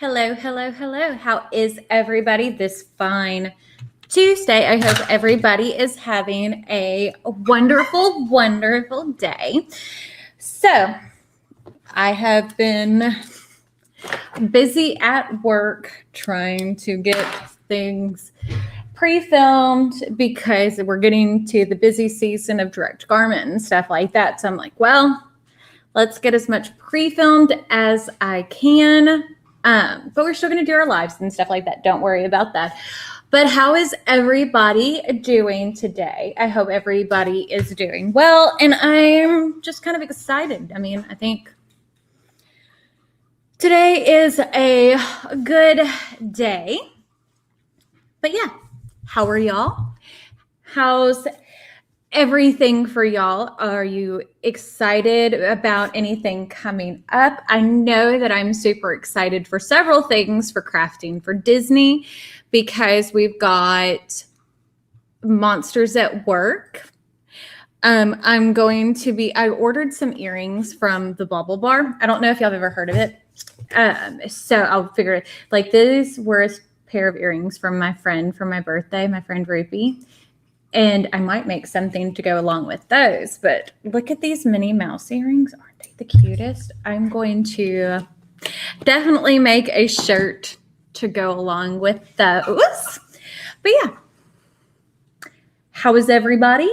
Hello, hello, hello. How is everybody this fine Tuesday? I hope everybody is having a wonderful, wonderful day. So, I have been busy at work trying to get things pre-filmed because we're getting to the busy season of direct garment and stuff like that. So I'm like, well, let's get as much pre-filmed as I can. But we're still going to do our lives and stuff like that. Don't worry about that. But how is everybody doing today? I hope everybody is doing well. And I'm just kind of excited. I mean, I think today is a good day. But yeah, how are y'all? How's everything for y'all? Are you excited about anything coming up? I know that I'm super excited for several things for crafting for Disney because we've got monsters at work. I ordered some earrings from the Bubble Bar. I don't know if y'all have ever heard of it. So I'll figure it. Like, these were a pair of earrings from my friend for my birthday, my friend Rupi. And I might make something to go along with those. But look at these Minnie Mouse earrings. Aren't they the cutest? I'm going to definitely make a shirt to go along with those. But yeah. How is everybody?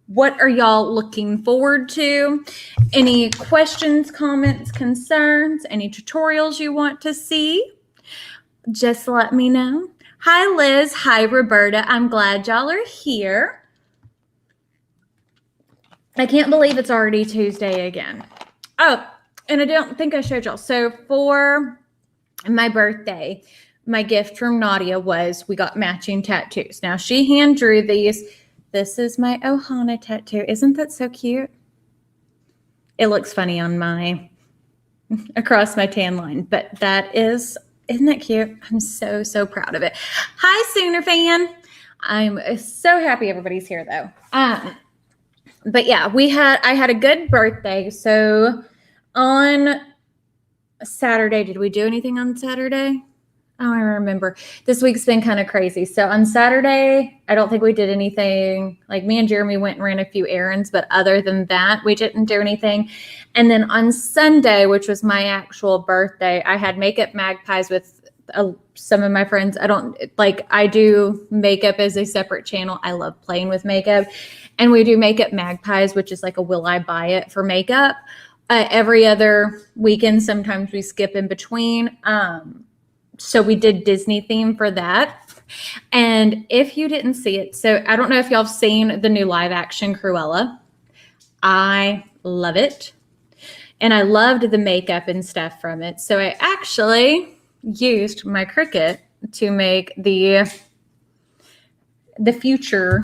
What are y'all looking forward to? Any questions, comments, concerns, any tutorials you want to see? Just let me know. Hi, Liz. Hi, Roberta. I'm glad y'all are here. I can't believe it's already Tuesday again. Oh, and I don't think I showed y'all. So for my birthday, my gift from Nadia was we got matching tattoos. Now, she hand drew these. This is my Ohana tattoo. Isn't that so cute? It looks funny on across my tan line, but isn't that cute? I'm so, so proud of it. Hi, Sooner fan. I'm so happy everybody's here, though. But yeah, I had a good birthday. So on Saturday, did we do anything on Saturday? I don't remember. This week's been kind of crazy. So on Saturday, I don't think we did anything. Like, me and Jeremy went and ran a few errands, but other than that, we didn't do anything. And then on Sunday, which was my actual birthday, I had Makeup Magpies with some of my friends. I do makeup as a separate channel. I love playing with makeup. And we do Makeup Magpies, which is like a will I buy it for makeup. Every other weekend, sometimes we skip in between. So we did Disney theme for that. And if you didn't see it, so I don't know if y'all have seen the new live action Cruella. I love it. And I loved the makeup and stuff from it. So I actually used my Cricut to make the future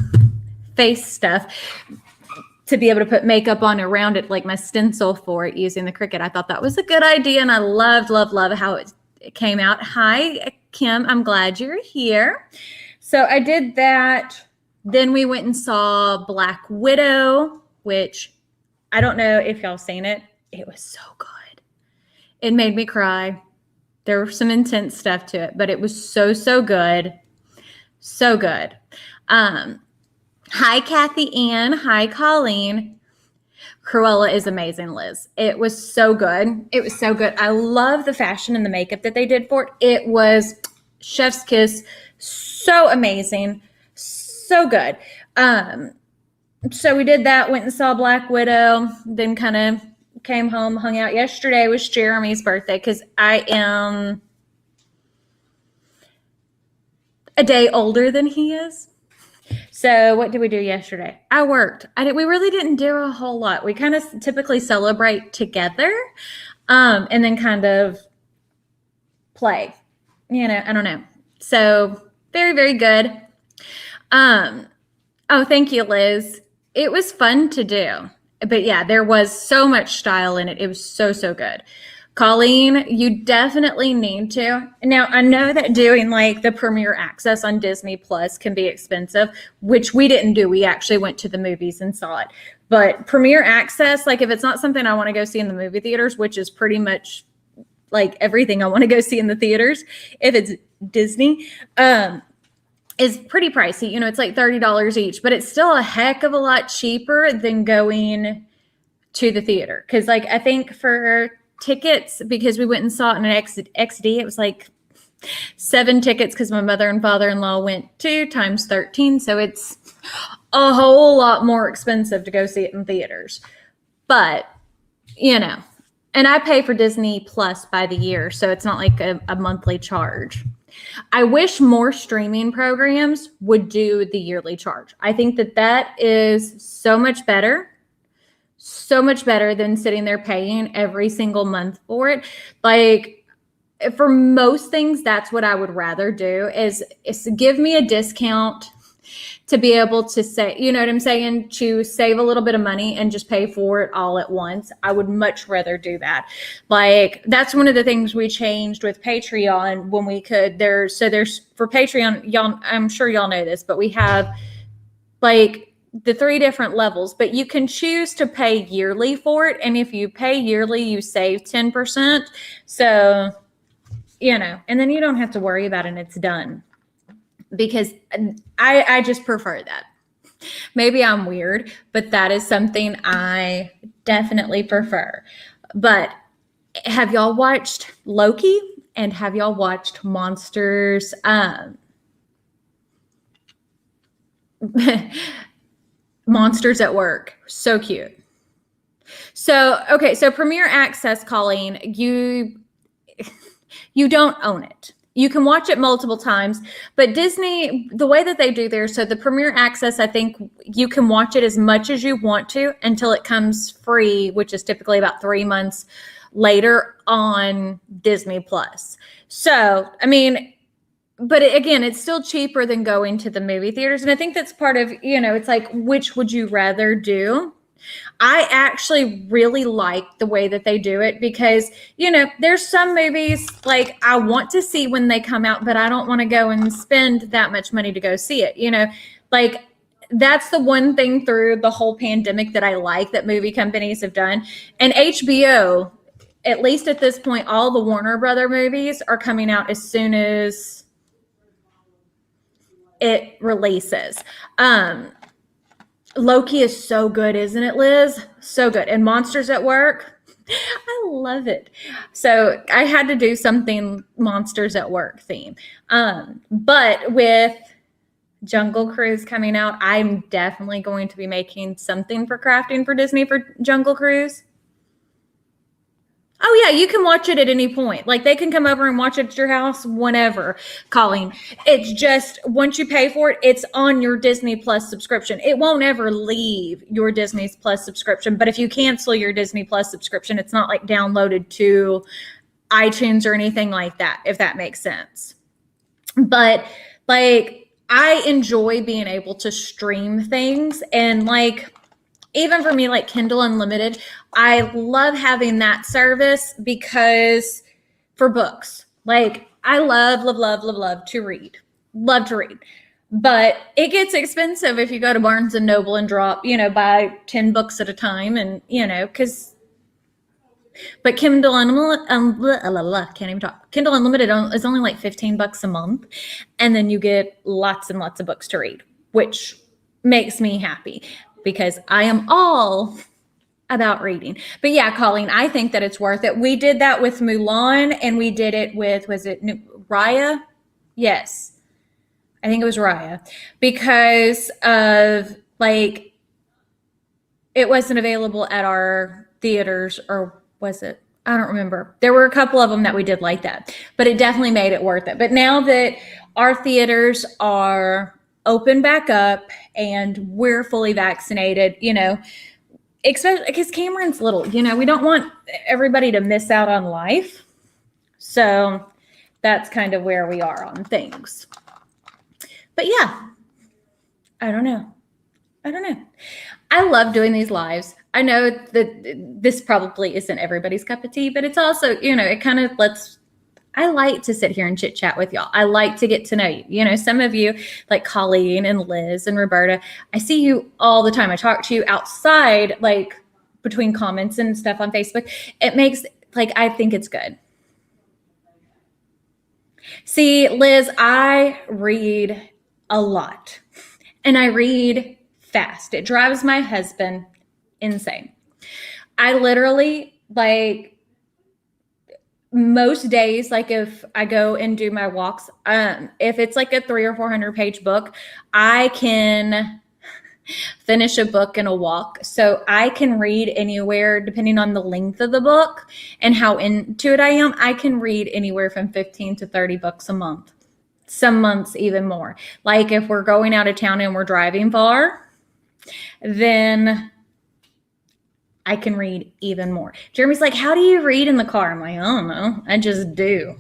face stuff to be able to put makeup on around it, like my stencil for it using the Cricut. I thought that was a good idea. And I love how it came out. Hi, Kim. I'm glad you're here. So I did that. Then we went and saw Black Widow, which I don't know if y'all seen it. It was so good. It made me cry. There was some intense stuff to it, but it was so, so good. So good. Hi, Kathy Ann. Hi, Colleen. Cruella is amazing, Liz. It was so good. It was so good. I love the fashion and the makeup that they did for it. It was chef's kiss. So amazing. So good. So we did that, went and saw Black Widow, then kind of came home, hung out. Yesterday was Jeremy's birthday because I am a day older than he is. So what did we do yesterday? I worked. We really didn't do a whole lot. We kind of typically celebrate together and then kind of play. I don't know. So very, very good. Oh, thank you, Liz. It was fun to do. But yeah, there was so much style in it. It was so, so good. Colleen, you definitely need to. Now, I know that doing like the Premiere Access on Disney Plus can be expensive, which we didn't do. We actually went to the movies and saw it. But Premiere Access, like if it's not something I want to go see in the movie theaters, which is pretty much like everything I want to go see in the theaters, if it's Disney, is pretty pricey. You know, it's like $30 each, but it's still a heck of a lot cheaper than going to the theater. Because like I think for tickets, because we went and saw it in an XD, it was like 7 tickets because my mother and father-in-law went 2 times 13. So it's a whole lot more expensive to go see it in theaters. But, you know, and I pay for Disney Plus by the year, so it's not like a monthly charge. I wish more streaming programs would do the yearly charge. I think that is so much better than sitting there paying every single month for it. Like, for most things, that's what I would rather do is give me a discount to be able to say, you know what I'm saying, to save a little bit of money and just pay for it all at once. I would much rather do that. Like, that's one of the things we changed with Patreon when we could. There's for Patreon, y'all, I'm sure y'all know this, but we have like the 3 different levels, but you can choose to pay yearly for it. And if you pay yearly, you save 10%. So, you know, and then you don't have to worry about it and it's done. Because I just prefer that. Maybe I'm weird, but that is something I definitely prefer. But have y'all watched Loki? And have y'all watched Monsters? Monsters at Work. So cute. So, okay. So Premiere Access, Colleen, you don't own it. You can watch it multiple times, but Disney, the way that they do there, so the Premiere Access, I think you can watch it as much as you want to until it comes free, which is typically about 3 months later on Disney Plus. So, I mean, but again, it's still cheaper than going to the movie theaters. And I think that's part of, you know, it's like, which would you rather do? I actually really like the way that they do it because, you know, there's some movies like I want to see when they come out, but I don't want to go and spend that much money to go see it. You know, like that's the one thing through the whole pandemic that I like that movie companies have done. And HBO, at least at this point, all the Warner Brother movies are coming out as soon as it releases. Loki is so good, isn't it, Liz? So good. And Monsters at Work, I love it. So I had to do something Monsters at Work theme. But with Jungle Cruise coming out, I'm definitely going to be making something for crafting for Disney for Jungle Cruise. Oh, yeah, you can watch it at any point. Like, they can come over and watch it at your house whenever, Colleen. It's just, once you pay for it, it's on your Disney Plus subscription. It won't ever leave your Disney Plus subscription. But if you cancel your Disney Plus subscription, it's not like downloaded to iTunes or anything like that, if that makes sense. But, like, I enjoy being able to stream things. And, like, even for me, like Kindle Unlimited, I love having that service because for books, like I love to read. Love to read. But it gets expensive if you go to Barnes and Noble and drop, you know, buy 10 books at a time. And, you know, but Kindle Unlimited, can't even talk. Kindle Unlimited is only like $15 a month. And then you get lots and lots of books to read, which makes me happy because I am all about reading. But yeah, Colleen, I think that it's worth it. We did that with Mulan and we did it with, was it Raya? Yes. I think it was Raya because of like, it wasn't available at our theaters, or was it? I don't remember. There were a couple of them that we did like that, but it definitely made it worth it. But now that our theaters are open back up and we're fully vaccinated, you know, especially because Cameron's little, you know, we don't want everybody to miss out on life. So that's kind of where we are on things. But yeah, I don't know. I love doing these lives. I know that this probably isn't everybody's cup of tea, but it's also, you know, it kind of I like to sit here and chit chat with y'all. I like to get to know you. You know, some of you like Colleen and Liz and Roberta, I see you all the time. I talk to you outside, like between comments and stuff on Facebook. It makes, like, I think it's good. See, Liz, I read a lot and I read fast. It drives my husband insane. I literally, like, most days, like if I go and do my walks, if it's like a 300 or 400 page book, I can finish a book in a walk. So I can read anywhere, depending on the length of the book and how into it I am, I can read anywhere from 15 to 30 books a month. Some months even more. Like if we're going out of town and we're driving far, then I can read even more. Jeremy's like, how do you read in the car? I'm like, I don't know. I just do.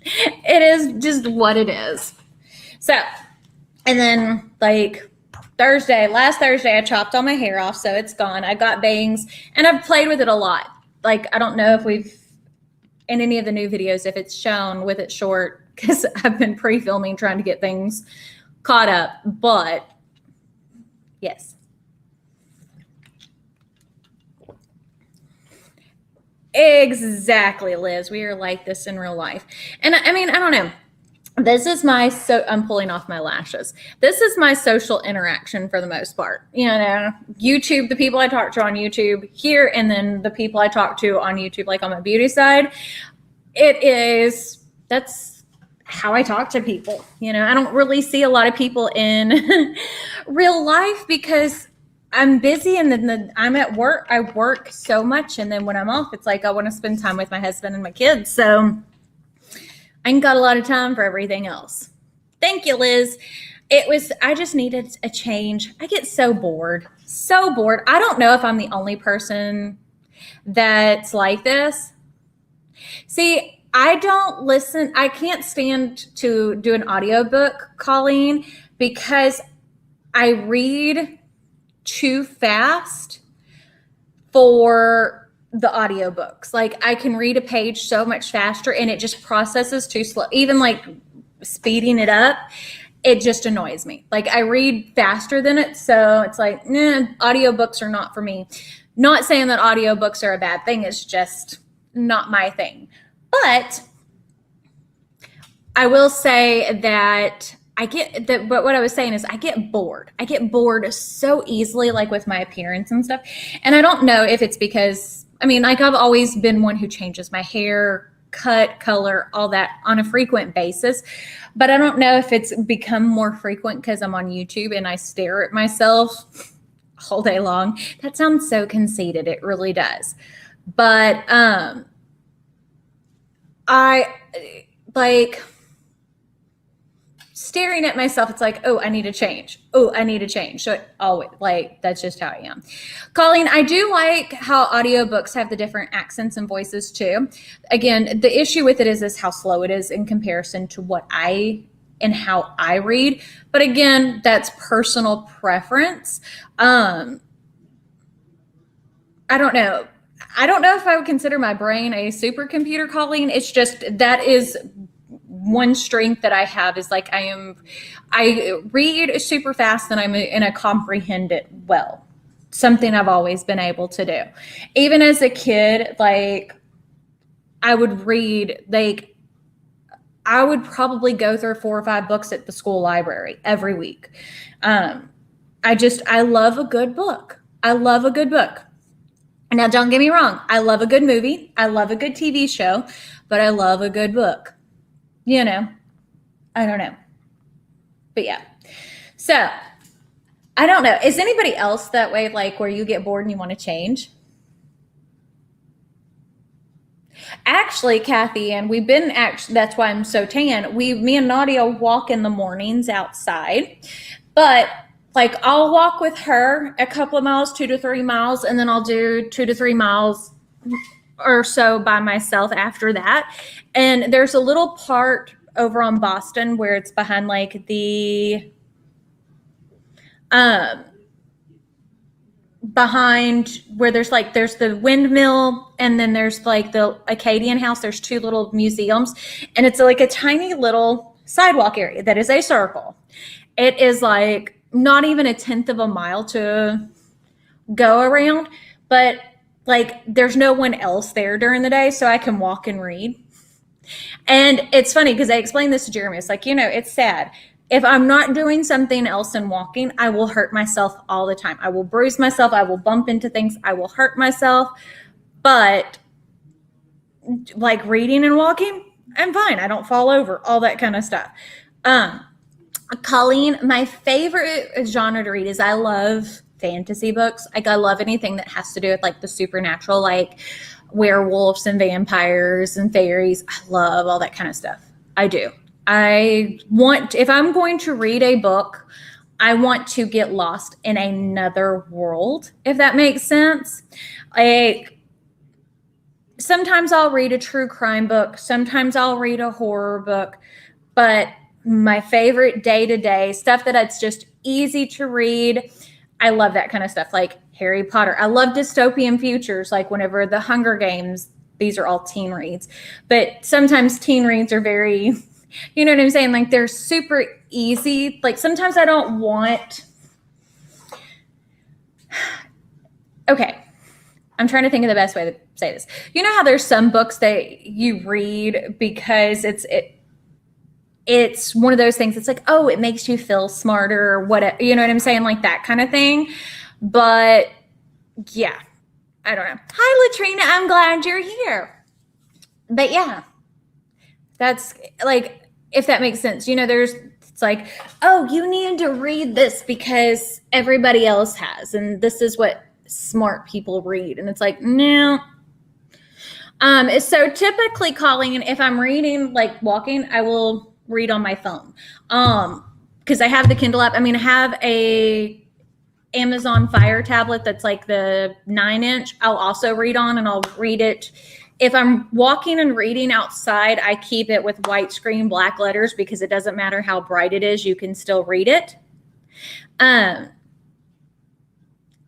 It is just what it is. So, and then like last Thursday, I chopped all my hair off, so it's gone. I got bangs, and I've played with it a lot. Like, I don't know if we've, in any of the new videos, if it's shown with it short, because I've been pre-filming trying to get things caught up, but yes. Exactly, Liz. We are like this in real life. And I mean, I don't know. This is I'm pulling off my lashes. This is my social interaction for the most part. You know, YouTube, the people I talk to on YouTube here, and then the people I talk to on YouTube, like on my beauty side, that's how I talk to people. You know, I don't really see a lot of people in real life because I'm busy, and then I'm at work. I work so much, and then when I'm off, it's like I want to spend time with my husband and my kids. So I ain't got a lot of time for everything else. Thank you, Liz. I just needed a change. I get so bored. I don't know if I'm the only person that's like this. See, I can't stand to do an audiobook, Colleen, because I read too fast for the audiobooks. Like I can read a page so much faster and it just processes too slow. Even like speeding it up, it just annoys me. Like I read faster than it. So it's like, audiobooks are not for me. Not saying that audiobooks are a bad thing. It's just not my thing. But I will say that but what I was saying is I get bored. I get bored so easily, like with my appearance and stuff. And I don't know if it's because, I mean, like I've always been one who changes my hair, cut, color, all that on a frequent basis. But I don't know if it's become more frequent because I'm on YouTube and I stare at myself all day long. That sounds so conceited. It really does. But I like staring at myself, it's like, oh, I need to change. Oh, I need to change. So always, like, that's just how I am. Colleen, I do like how audiobooks have the different accents and voices too. Again, the issue with it is how slow it is in comparison to how I read. But again, that's personal preference. I don't know. I don't know if I would consider my brain a supercomputer, Colleen. It's just, that is one strength that I have is like I read super fast and I comprehend it well. Something I've always been able to do. Even as a kid, like I would read, like I would probably go through 4 or 5 books at the school library every week. I love a good book. I love a good book. Now, don't get me wrong. I love a good movie. I love a good TV show, but I love a good book. You know, I don't know. But yeah. So, I don't know. Is anybody else that way, like where you get bored and you want to change? Actually, Kathy, and that's why I'm so tan. Me and Nadia walk in the mornings outside, but like I'll walk with her a couple of miles, 2 to 3 miles, and then I'll do 2 to 3 miles or so by myself after that. And there's a little part over on Boston where it's behind like behind where there's the windmill, and then there's like the Acadian house. There's 2 little museums, and it's like a tiny little sidewalk area that is a circle. It is like not even a 1/10 of a mile to go around, but like there's no one else there during the day, so I can walk and read. And it's funny because I explained this to Jeremy. It's like, it's sad. If I'm not doing something else and walking, I will hurt myself all the time. I will bruise myself. I will bump into things. I will hurt myself. But like reading and walking, I'm fine. I don't fall over, all that kind of stuff. Colleen, my favorite genre to read is I love fantasy books. Like I love anything that has to do with like the supernatural, like werewolves and vampires and fairies. I love all that kind of stuff. I do. If I'm going to read a book, I want to get lost in another world, if that makes sense. Like sometimes I'll read a true crime book. Sometimes I'll read a horror book, but my favorite day-to-day stuff that it's just easy to read. I love that kind of stuff, like Harry Potter. I love dystopian futures, like whenever the Hunger Games, these are all teen reads. But sometimes teen reads are very, you know what I'm saying? Like they're super easy. Like sometimes I don't want, okay, I'm trying to think of the best way to say this. You know how there's some books that you read because it's one of those things. It's like, oh, it makes you feel smarter or whatever. You know what I'm saying? Like that kind of thing. But yeah, I don't know. Hi, Latrina. I'm glad you're here. But yeah, that's like, if that makes sense, it's like, oh, you need to read this because everybody else has. And this is what smart people read. And it's like, no. So typically Colleen, if I'm reading, like walking, I will read on my phone. Because I have the Kindle app. I mean, I have a Amazon Fire tablet that's like the 9-inch. I'll also read on, and I'll read it. If I'm walking and reading outside, I keep it with white screen, black letters, because it doesn't matter how bright it is, you can still read it. And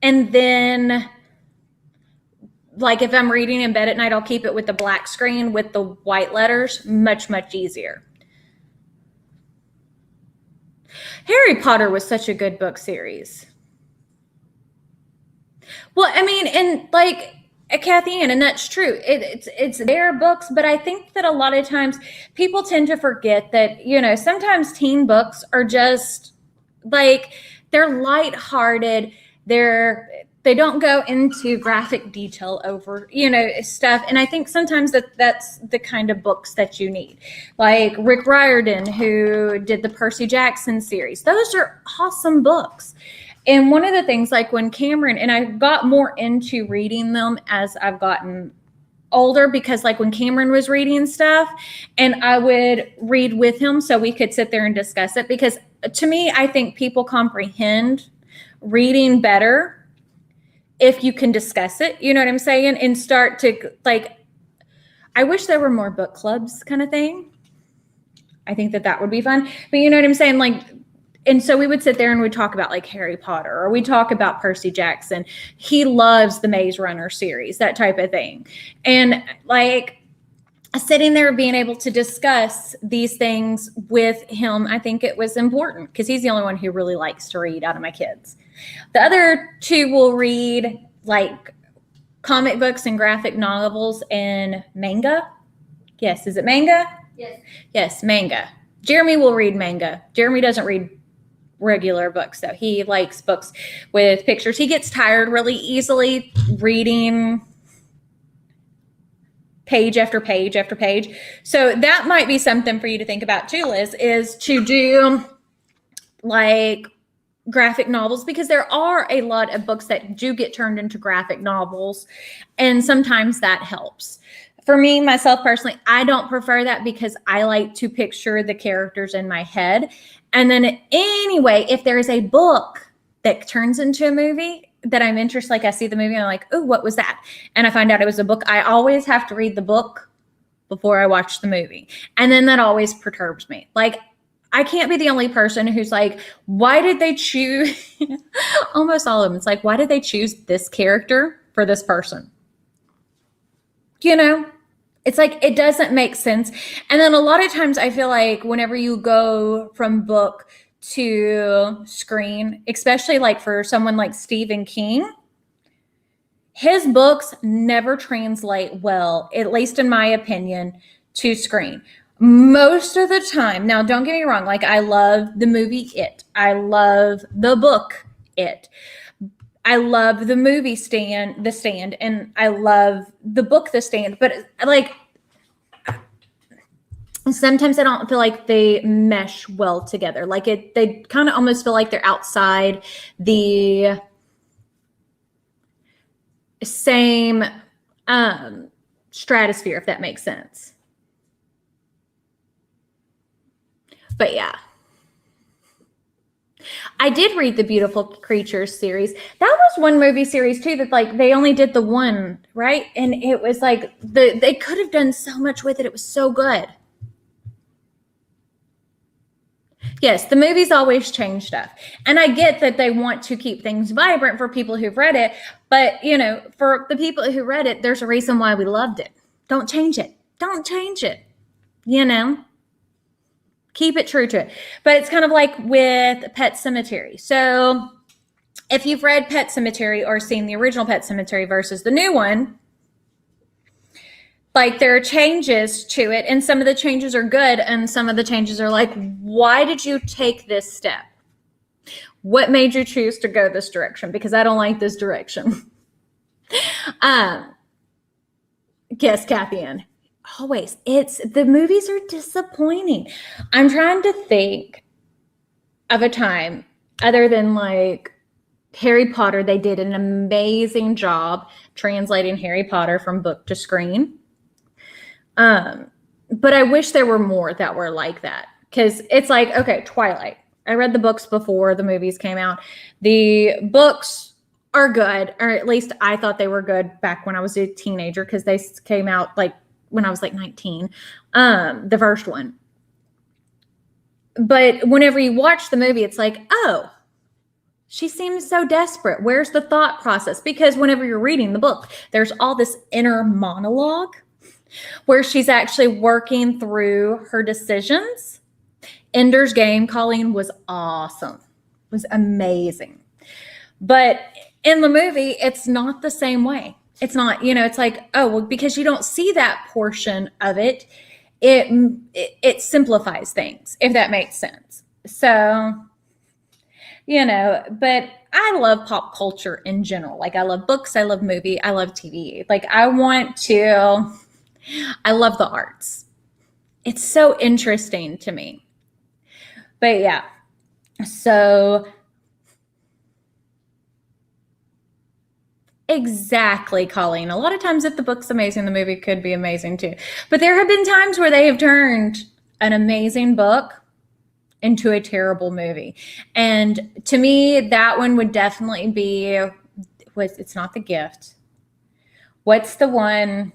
then like if I'm reading in bed at night, I'll keep it with the black screen with the white letters. Much, much easier. Harry Potter was such a good book series. Well, I mean, and like Kathy Ann, and that's true. It's their books, but I think that a lot of times people tend to forget that, sometimes teen books are just like, they're lighthearted. They don't go into graphic detail over, stuff. And I think sometimes that's the kind of books that you need. Like Rick Riordan, who did the Percy Jackson series. Those are awesome books. And one of the things, like when Cameron, and I got more into reading them as I've gotten older, because like when Cameron was reading stuff and I would read with him so we could sit there and discuss it. Because to me, I think people comprehend reading better if you can discuss it, you know what I'm saying? And start to like, I wish there were more book clubs kind of thing. I think that would be fun, but you know what I'm saying? Like, and so we would sit there and we'd talk about like Harry Potter, or we talk about Percy Jackson. He loves the Maze Runner series, that type of thing. And like sitting there being able to discuss these things with him, I think it was important because he's the only one who really likes to read out of my kids. The other two will read like comic books and graphic novels and manga. Yes, is it manga? Yes. Yes, manga. Jeremy will read manga. Jeremy doesn't read regular books, though. He likes books with pictures. He gets tired really easily reading page after page after page. So that might be something for you to think about too, Liz, is to do like graphic novels, because there are a lot of books that do get turned into graphic novels, and sometimes that helps. For me, myself personally, I don't prefer that because I like to picture the characters in my head. And then anyway, if there is a book that turns into a movie that I'm interested, like I see the movie and I'm like, oh, what was that? And I find out it was a book. I always have to read the book before I watch the movie. And then that always perturbs me. Like, I can't be the only person who's like, why did they choose? Almost all of them. It's like, why did they choose this character for this person? It's like, it doesn't make sense. And then a lot of times I feel like whenever you go from book to screen, especially like for someone like Stephen King, his books never translate well, at least in my opinion, to screen. Most of the time, now don't get me wrong, like I love the movie It. I love the book It. I love the movie The Stand, and I love the book The Stand, but like sometimes I don't feel like they mesh well together. Like they kind of almost feel like they're outside the same stratosphere, if that makes sense. But yeah. I did read the Beautiful Creatures series. That was one movie series too that like they only did the one, right? And it was like they could have done so much with it. It was so good. Yes, the movies always change stuff. And I get that they want to keep things vibrant for people who've read it, but you know, for the people who read it, there's a reason why we loved it. Don't change it. Don't change it. You know? Keep it true to it. But it's kind of like with Pet Sematary. So if you've read Pet Sematary or seen the original Pet Sematary versus the new one, like there are changes to it, and some of the changes are good, and some of the changes are like, why did you take this step? What made you choose to go this direction? Because I don't like this direction. Yes, Kathy Ann. Always. The movies are disappointing. I'm trying to think of a time other than like Harry Potter. They did an amazing job translating Harry Potter from book to screen. But I wish there were more that were like that. Because it's like, okay, Twilight. I read the books before the movies came out. The books are good, or at least I thought they were good back when I was a teenager, because they came out like when I was like 19, the first one. But whenever you watch the movie, it's like, oh, she seems so desperate. Where's the thought process? Because whenever you're reading the book, there's all this inner monologue where she's actually working through her decisions. Ender's Game, Colleen, was awesome. It was amazing. But in the movie, it's not the same way. It's not, you know, it's like, oh, well, because you don't see that portion of it, it simplifies things, if that makes sense. So, you know, but I love pop culture in general. Like I love books, I love movie, I love TV. Like I love the arts. It's so interesting to me. But yeah, so exactly, Colleen. A lot of times if the book's amazing, the movie could be amazing too. But there have been times where they have turned an amazing book into a terrible movie. And to me, that one would definitely be, it's not The Gift. What's the one?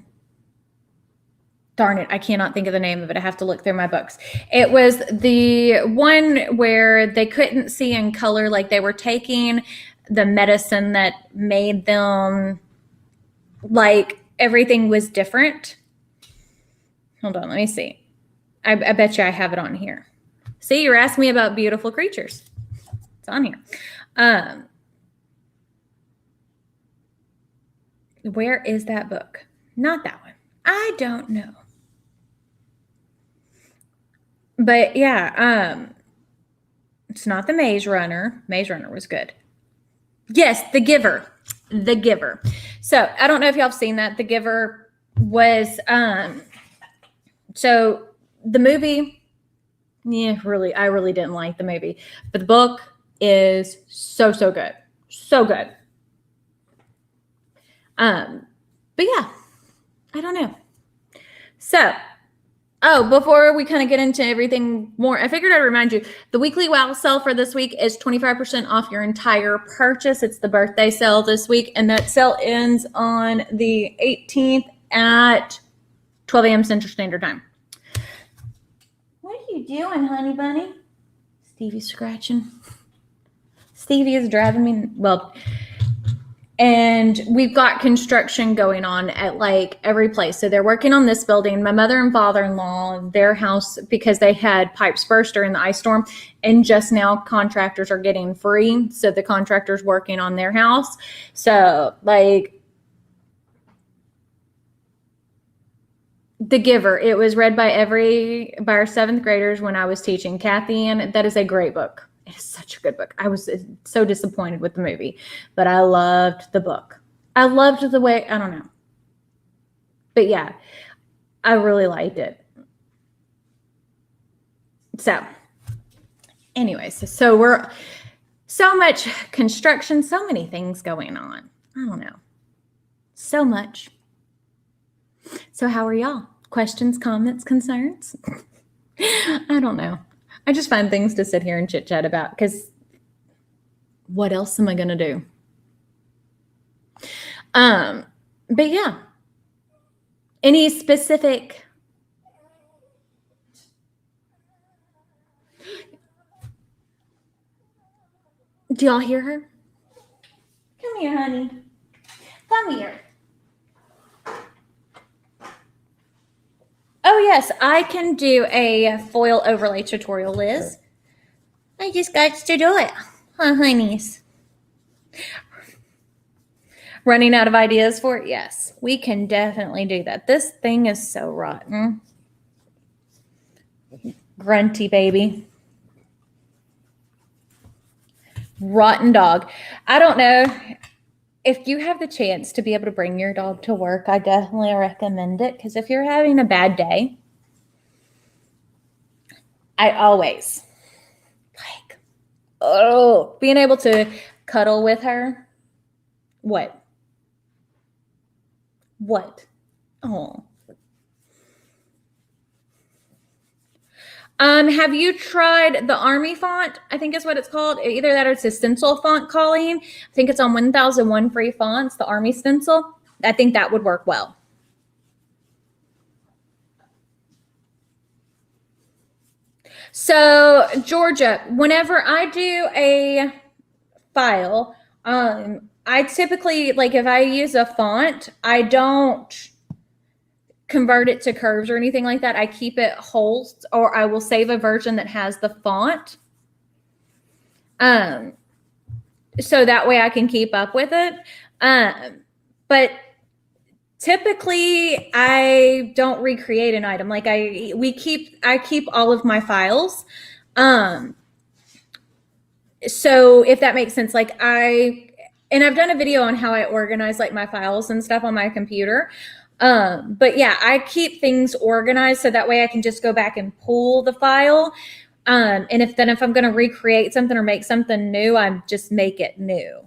Darn it, I cannot think of the name of it. I have to look through my books. It was the one where they couldn't see in color, like they were taking the medicine that made them, like everything was different. Hold on, let me see. I bet you I have it on here. See, you're asking me about Beautiful Creatures. It's on here. Where is that book? Not that one. I don't know. But yeah, it's not The Maze Runner. Maze Runner was good. Yes, The Giver. The Giver. So I don't know if y'all have seen that. The Giver was, so the movie, yeah, really, I really didn't like the movie. But the book is so good. So good. But yeah, I don't know. So, before we kind of get into everything more, I figured I'd remind you, the weekly wow sale for this week is 25% off your entire purchase. It's the birthday sale this week, and that sale ends on the 18th at 12 a.m. Central Standard Time. What are you doing, honey bunny? Stevie's scratching. Stevie is driving me, well, and we've got construction going on at like every place. So they're working on this building. My mother and father-in-law, their house, because they had pipes burst during the ice storm, and just now contractors are getting free. So the contractor's working on their house. So like, The Giver. It was read by our 7th graders when I was teaching. Kathy, and that is a great book. It is such a good book. I was so disappointed with the movie, but I loved the book. I loved the way, I don't know. But yeah, I really liked it. So anyways, so we're so much construction, so many things going on. I don't know. So much. So how are y'all? Questions, comments, concerns? I don't know. I just find things to sit here and chit chat about because what else am I going to do? But yeah, any specific do y'all hear her? Come here, honey. Come here. Oh, yes, I can do a foil overlay tutorial, Liz. I just got to do it. Huh, honeys? Running out of ideas for it? Yes, we can definitely do that. This thing is so rotten. Grunty baby. Rotten dog. I don't know. If you have the chance to be able to bring your dog to work, I definitely recommend it. Because if you're having a bad day, I always being able to cuddle with her. What? Oh. Have you tried the Army font? I think is what it's called. Either that or it's a stencil font, Colleen. I think it's on 1001 free fonts, the Army stencil. I think that would work well. So, Georgia, whenever I do a file, I typically, like if I use a font, I don't convert it to curves or anything like that. I keep it whole, or I will save a version that has the font. So that way I can keep up with it. But typically I don't recreate an item. Like I keep all of my files. So if that makes sense, like I've done a video on how I organize like my files and stuff on my computer. But yeah, I keep things organized so that way I can just go back and pull the file. And if I'm going to recreate something or make something new, I just make it new.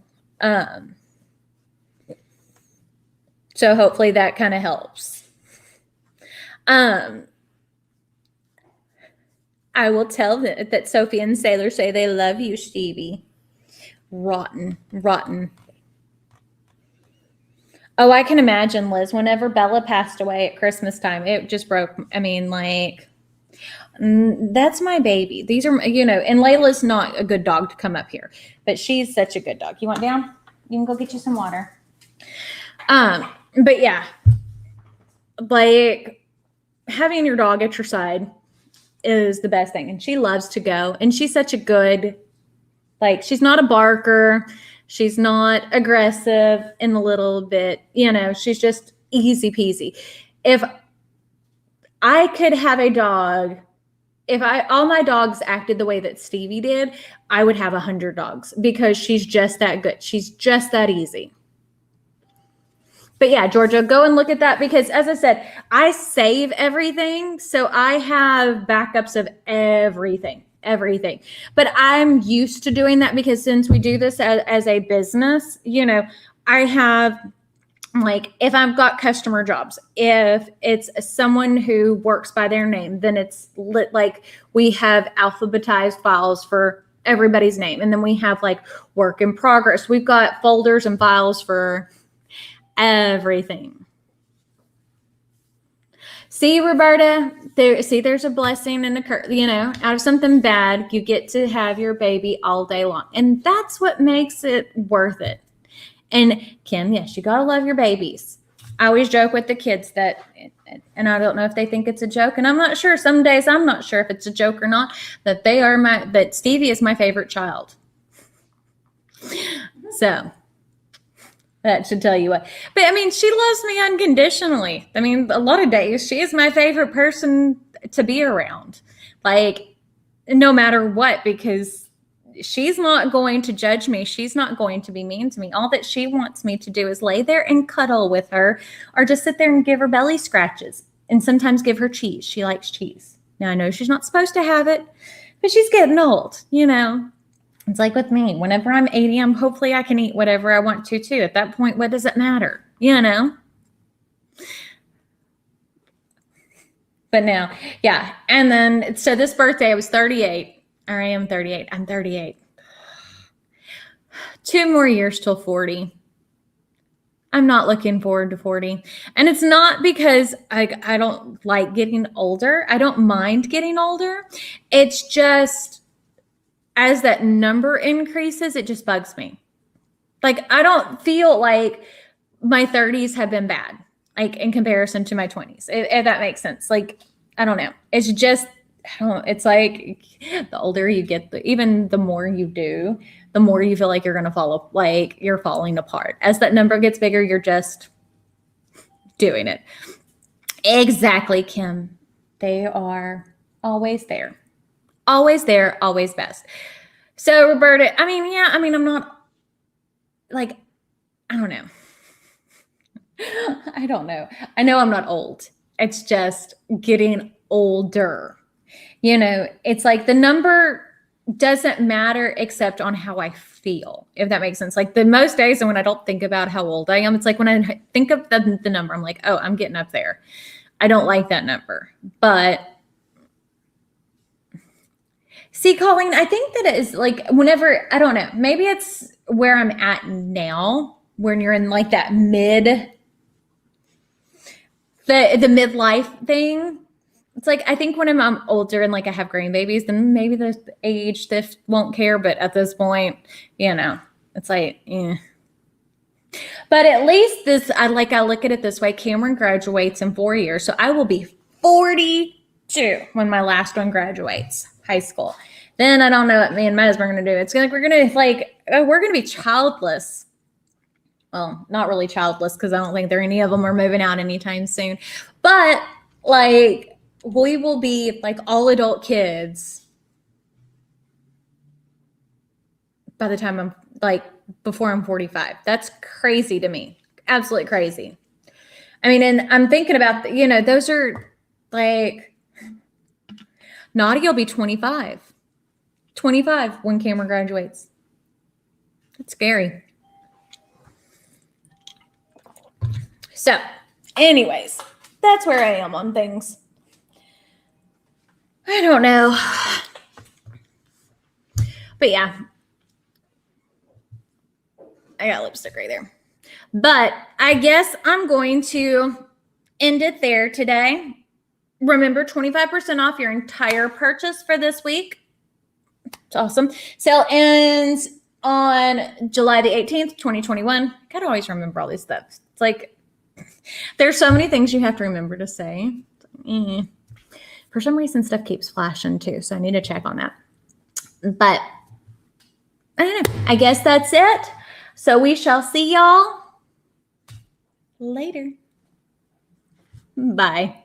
So hopefully that kind of helps. I will tell that Sophie and Sailor say they love you, Stevie. Rotten. Oh, I can imagine, Liz, whenever Bella passed away at Christmas time, it just broke. I mean, like, that's my baby. These are, and Layla's not a good dog to come up here, but she's such a good dog. You want down? You can go get you some water. But yeah, like having your dog at your side is the best thing. And she loves to go. And she's such a good, like, she's not a barker. She's not aggressive in a little bit, she's just easy peasy. If I could have a dog, all my dogs acted the way that Stevie did, I would have 100 dogs because she's just that good. She's just that easy. But yeah, Georgia, go and look at that because as I said, I save everything. So I have backups of everything. But I'm used to doing that because since we do this as a business, I have like, if I've got customer jobs, if it's someone who works by their name, then it's like we have alphabetized files for everybody's name. And then we have like work in progress. We've got folders and files for everything. See, Roberta, there's a blessing and a curse, out of something bad, you get to have your baby all day long. And that's what makes it worth it. And Kim, yes, you got to love your babies. I always joke with the kids that, and I don't know if they think it's a joke, and I'm not sure. Some days I'm not sure if it's a joke or not, that Stevie is my favorite child. So That should tell you what. But I mean, she loves me unconditionally. I mean, a lot of days she is my favorite person to be around. Like, no matter what, because she's not going to judge me. She's not going to be mean to me. All that she wants me to do is lay there and cuddle with her, or just sit there and give her belly scratches, and sometimes give her cheese. She likes cheese. Now, I know she's not supposed to have it, but she's getting old, you know. It's like with me. Whenever I'm 80, hopefully I can eat whatever I want to too. At that point, what does it matter? You know? But now, yeah. And then, so this birthday, I was 38. Or I am 38. I'm 38. 2 more years till 40. I'm not looking forward to 40. And it's not because I don't like getting older. I don't mind getting older. It's just, as that number increases, it just bugs me. Like, I don't feel like my 30s have been bad, like in comparison to my 20s, if that makes sense. Like, I don't know. It's just, it's like the older you get, even the more you do, the more you feel like you're going to fall, like you're falling apart. As that number gets bigger, you're just doing it. Exactly, Kim. They are always there. Always there, always best. So, Roberta, I mean, yeah, I mean, I'm not, like, I don't know. I don't know. I know I'm not old. It's just getting older. You know, it's like the number doesn't matter except on how I feel, if that makes sense. Like, the most days, and when I don't think about how old I am, it's like when I think of the number, I'm like, oh, I'm getting up there. I don't like that number. But see, Colleen, I think that it is like whenever, I don't know, maybe it's where I'm at now, when you're in like that the midlife thing. It's like, I think when I'm older and like I have grandbabies, then maybe the age shift won't care. But at this point, you know, it's like, eh. But at least I look at it this way. Cameron graduates in 4 years. So I will be 42 when my last one graduates high school. Then I don't know what me and my husband are going to do. It's like, we're going to be childless. Well, not really childless, because I don't think any of them are moving out anytime soon. But like, we will be like all adult kids by the time I'm like, before I'm 45. That's crazy to me. Absolutely crazy. I mean, and I'm thinking about, you know, those are like, Nadia will be 25 when Cameron graduates. That's scary. So anyways, that's where I am on things. I don't know. But yeah, I got lipstick right there. But I guess I'm going to end it there today. Remember, 25% off your entire purchase for this week. It's awesome. Sale ends on July the 18th, 2021. Gotta always remember all these stuff. It's like, there's so many things you have to remember to say. For some reason, stuff keeps flashing too, so I need to check on that. But I don't know. I guess that's it. So we shall see y'all later. Bye.